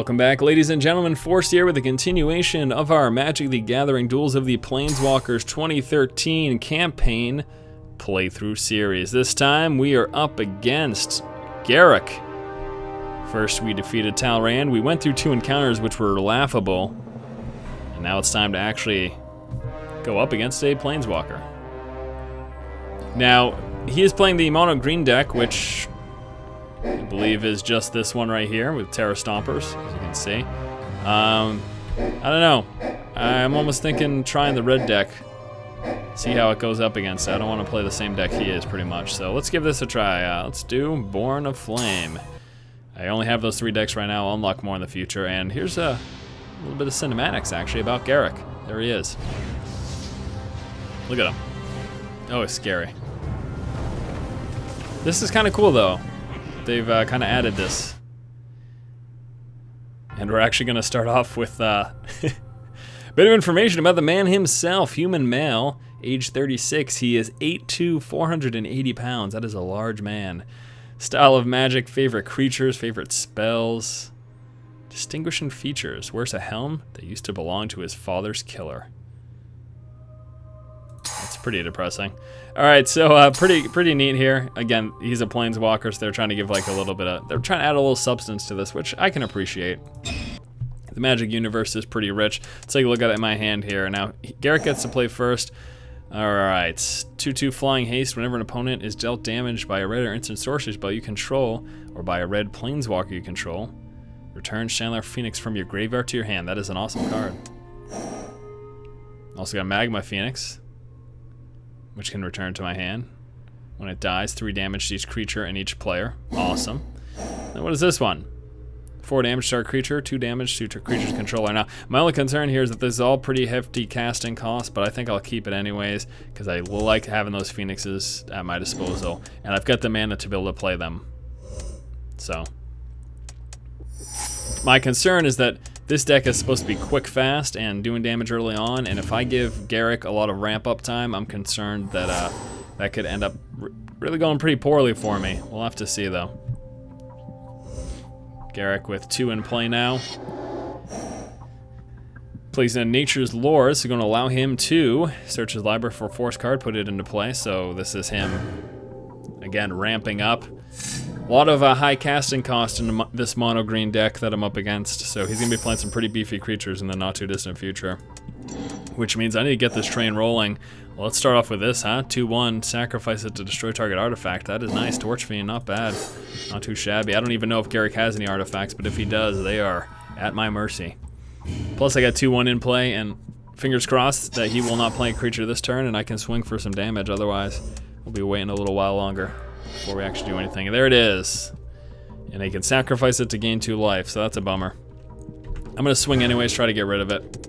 Welcome back, ladies and gentlemen. Force here with a continuation of our Magic the Gathering Duels of the Planeswalkers 2013 campaign playthrough series. This time we are up against Garruk. First we defeated Talrand. We went through 2 encounters which were laughable. And now it's time to actually go up against a Planeswalker. Now, he is playing the mono green deck, which I believe is just this one right here with Terra Stompers, as you can see. I don't know. I'm almost thinking trying the red deck. See how it goes up against it. I don't want to play the same deck he is, pretty much. So let's give this a try. Let's do Born of Flame. I only have those 3 decks right now. I'll unlock more in the future. And here's a little bit of cinematics, actually, about Garruk. There he is. Look at him. Oh, it's scary. This is kind of cool, though. They've kind of added this. And we're actually going to start off with a bit of information about the man himself. Human male, age 36. He is 8'2", 480 pounds. That is a large man. Style of magic, favorite creatures, favorite spells. Distinguishing features. Wears a helm that used to belong to his father's killer. That's pretty depressing. All right, so pretty neat here. Again, he's a Planeswalker, so they're trying to give like a little bit of, they're trying to add a little substance to this, which I can appreciate. The Magic universe is pretty rich. Let's take a look at it in my hand here. Now, Garruk gets to play first. All right, 2/2 flying haste. Whenever an opponent is dealt damage by a red or instant sorcery spell you control, or by a red Planeswalker you control, return Chandler Phoenix from your graveyard to your hand. That is an awesome card. Also got Magma Phoenix, which can return to my hand. When it dies, 3 damage to each creature and each player. Awesome. Then what is this one? 4 damage to our creature, 2 damage to creature's controller. Now, my only concern here is that this is all pretty hefty casting costs, but I think I'll keep it anyways, because I like having those Phoenixes at my disposal, and I've got the mana to be able to play them. So, my concern is that this deck is supposed to be quick, fast, and doing damage early on, and if I give Garruk a lot of ramp-up time, I'm concerned that that could end up really going pretty poorly for me. We'll have to see, though. Garruk with 2 in play now. Plays in Nature's Lore, so going to allow him to search his library for a force card, put it into play, so this is him, again, ramping up. A lot of high casting cost in this mono green deck that I'm up against, so he's going to be playing some pretty beefy creatures in the not too distant future. Which means I need to get this train rolling. Well, let's start off with this, huh? 2/1, sacrifice it to destroy target artifact. That is nice. Torch Fiend, not bad. Not too shabby. I don't even know if Garruk has any artifacts, but if he does, they are at my mercy. Plus I got 2/1 in play, and fingers crossed that he will not play a creature this turn, and I can swing for some damage. Otherwise, we'll be waiting a little while longer before we actually do anything. And there it is. And he can sacrifice it to gain 2 life, so that's a bummer. I'm going to swing anyways, try to get rid of it.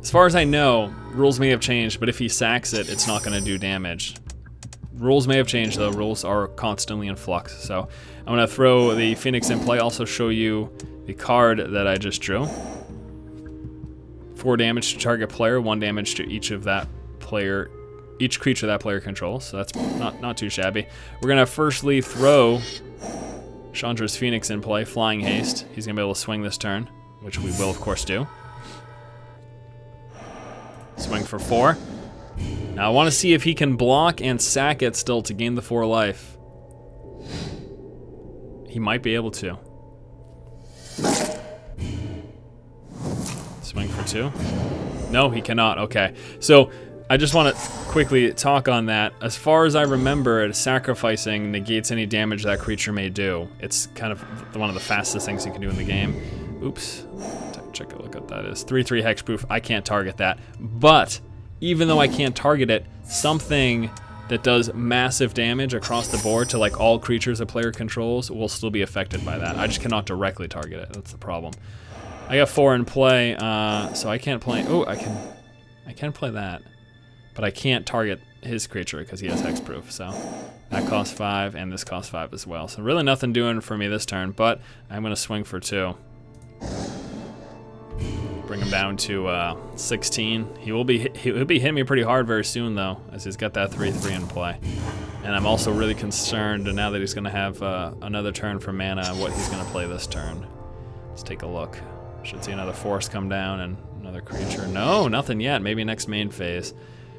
As far as I know, rules may have changed, but if he sacks it, it's not going to do damage. Rules may have changed, though. Rules are constantly in flux. So I'm going to throw the Phoenix in play, also show you the card that I just drew. 4 damage to target player, 1 damage to each of that player, each creature that player controls, so that's not too shabby. We're going to firstly throw Chandra's Phoenix in play, flying haste. He's going to be able to swing this turn, which we will, of course, do. Swing for 4. Now I want to see if he can block and sack it still to gain the 4 life. He might be able to. Swing for 2. No, he cannot. Okay. So I just want to quickly talk on that. As far as I remember, sacrificing negates any damage that creature may do. It's kind of one of the fastest things you can do in the game. Oops. Check a look at that is 3/3 hexproof. I can't target that, but even though I can't target it, something that does massive damage across the board to like all creatures a player controls will still be affected by that. I just cannot directly target it. That's the problem. I got 4 in play, so I can't play. Oh, I can play that, but I can't target his creature because he has hexproof. So that costs 5, and this costs 5 as well. So really nothing doing for me this turn, but I'm gonna swing for 2. Bring him down to 16. He'll be hitting me pretty hard very soon though, as he's got that 3/3 in play. And I'm also really concerned now that he's going to have another turn for mana, what he's going to play this turn. Let's take a look. Should see another force come down and another creature. No, nothing yet. Maybe next main phase.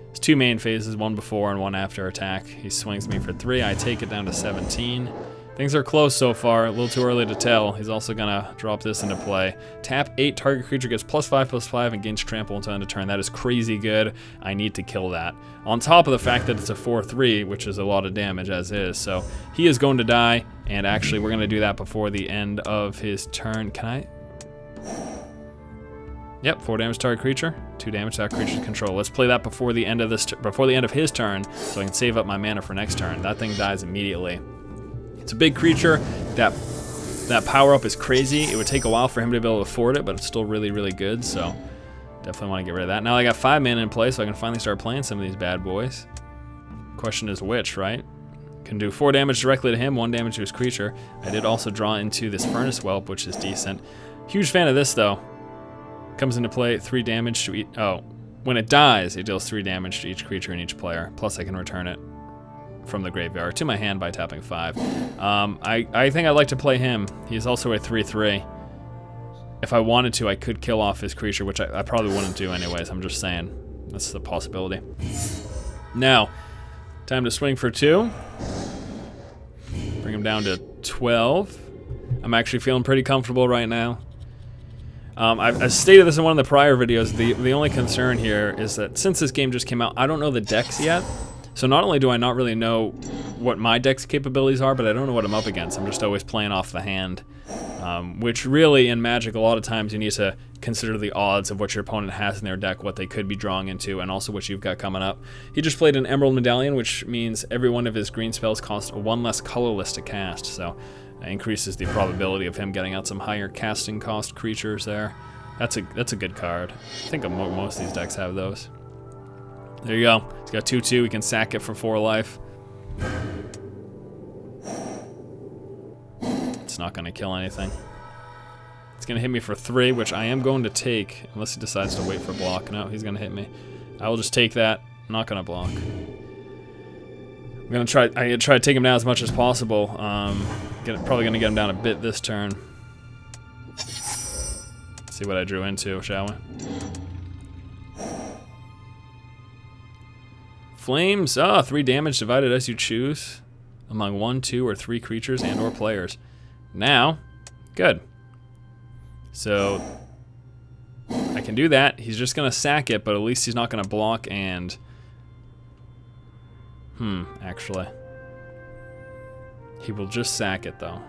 It's 2 main phases, 1 before and 1 after attack. He swings me for 3. I take it down to 17. Things are close so far. A little too early to tell. He's also gonna drop this into play. Tap 8. Target creature gets +5/+5 and gains trample until end of turn. That is crazy good. I need to kill that. On top of the fact that it's a 4/3, which is a lot of damage as is. So he is going to die. And actually, we're gonna do that before the end of his turn. Can I? Yep, 4 damage to target creature, 2 damage to that creature's control. Let's play that before the end of his turn, so I can save up my mana for next turn. That thing dies immediately. It's a big creature. That power up is crazy. It would take a while for him to be able to afford it, but it's still really, really good. So definitely want to get rid of that. Now I got 5 mana in play, so I can finally start playing some of these bad boys. Question is which, right? Can do 4 damage directly to him, 1 damage to his creature. I did also draw into this Furnace Whelp, which is decent. Huge fan of this though. Comes into play, 3 damage to each. Oh, when it dies, it deals 3 damage to each creature and each player. Plus, I can return it from the graveyard to my hand by tapping 5. I think I'd like to play him. He's also a 3/3. If I wanted to, I could kill off his creature, which I probably wouldn't do anyways. I'm just saying. That's the possibility. Now, time to swing for 2. Bring him down to 12. I'm actually feeling pretty comfortable right now. I stated this in one of the prior videos. The only concern here is that since this game just came out, I don't know the decks yet. So not only do I not really know what my deck's capabilities are, but I don't know what I'm up against. I'm just always playing off the hand, which really in Magic a lot of times you need to consider the odds of what your opponent has in their deck, what they could be drawing into, and also what you've got coming up. He just played an Emerald Medallion, which means every one of his green spells costs 1 less colorless to cast. So increases the probability of him getting out some higher casting cost creatures there. That's a good card. I think most of these decks have those. There you go. He's got 2/2. We can sack it for 4 life. It's not going to kill anything. It's going to hit me for 3, which I am going to take, unless he decides to wait for block. No, he's going to hit me. I will just take that. I'm not going to block. I'm gonna try to take him down as much as possible. Probably gonna get him down a bit this turn. See what I drew into, shall we? Flames. 3 damage divided as you choose among 1, 2, or 3 creatures and/or players. Now, good. So I can do that. He's just gonna sack it, but at least he's not gonna block and. Actually. He will just sack it, though.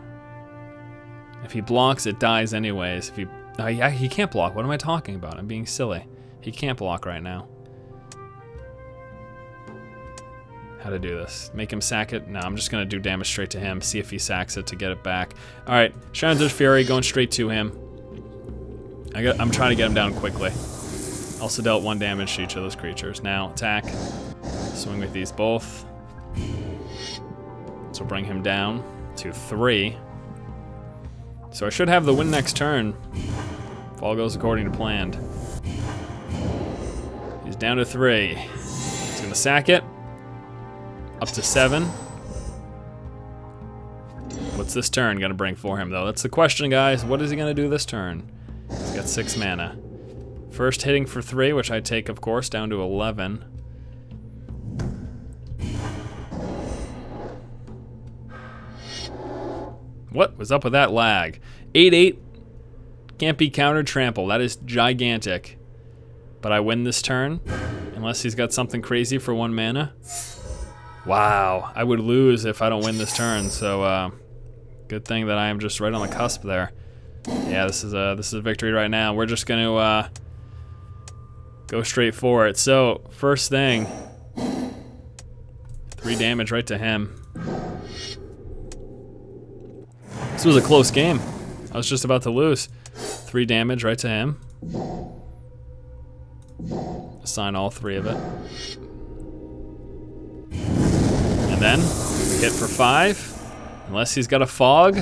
If he blocks, it dies anyways. If he can't block. What am I talking about? I'm being silly. He can't block right now. How to do this? Make him sack it? No, I'm just going to do damage straight to him. See if he sacks it to get it back. Alright, Shattered Fury going straight to him. I'm trying to get him down quickly. Also dealt 1 damage to each of those creatures. Now, attack. Swing with these both. So bring him down to 3. So I should have the win next turn, if all goes according to plan. He's down to 3. He's gonna sack it. Up to 7. What's this turn gonna bring for him, though? That's the question, guys. What is he gonna do this turn? He's got 6 mana. First hitting for 3, which I take, of course, down to 11. What was up with that lag? 8/8 can't be countered trample. That is gigantic. But I win this turn, unless he's got something crazy for 1 mana. Wow, I would lose if I don't win this turn. So good thing that I am just right on the cusp there. Yeah, this is a victory right now. We're just gonna go straight for it. So first thing, 3 damage right to him. This was a close game. I was just about to lose. 3 damage right to him. Assign all 3 of it. And then we hit for 5. Unless he's got a fog,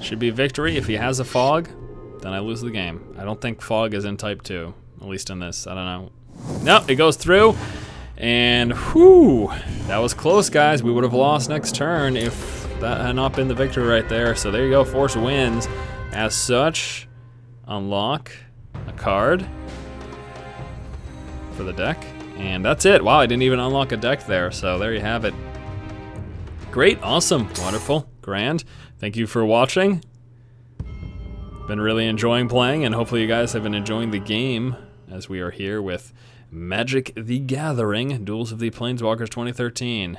should be victory. If he has a fog, then I lose the game. I don't think fog is in type 2, at least in this. I don't know. Nope, it goes through. And whew, that was close, guys. We would have lost next turn if that had not been the victory right there. So there you go, Force wins. as such, unlock a card for the deck. And that's it. Wow, I didn't even unlock a deck there, so there you have it. Great, awesome, wonderful, grand. Thank you for watching. Been really enjoying playing, and hopefully you guys have been enjoying the game as we are here with Magic the Gathering, Duels of the Planeswalkers 2013.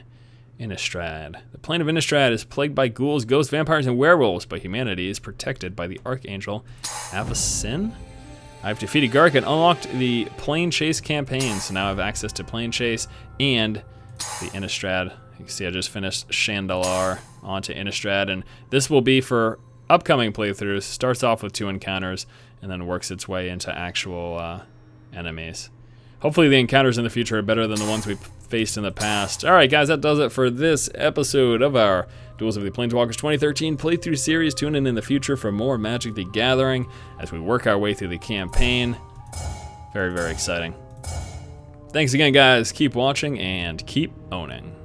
Innistrad. The plane of Innistrad is plagued by ghouls, ghosts, vampires, and werewolves, but humanity is protected by the Archangel Avacyn. I've defeated Garruk and unlocked the Plane Chase campaign, so now I have access to Plane Chase and the Innistrad. You can see I just finished Chandalar onto Innistrad, and this will be for upcoming playthroughs. Starts off with 2 encounters and then works its way into actual enemies. Hopefully the encounters in the future are better than the ones we've faced in the past. Alright guys, that does it for this episode of our Duels of the Planeswalkers 2013 playthrough series. Tune in the future for more Magic the Gathering as we work our way through the campaign. Very, very exciting. Thanks again guys, keep watching and keep owning.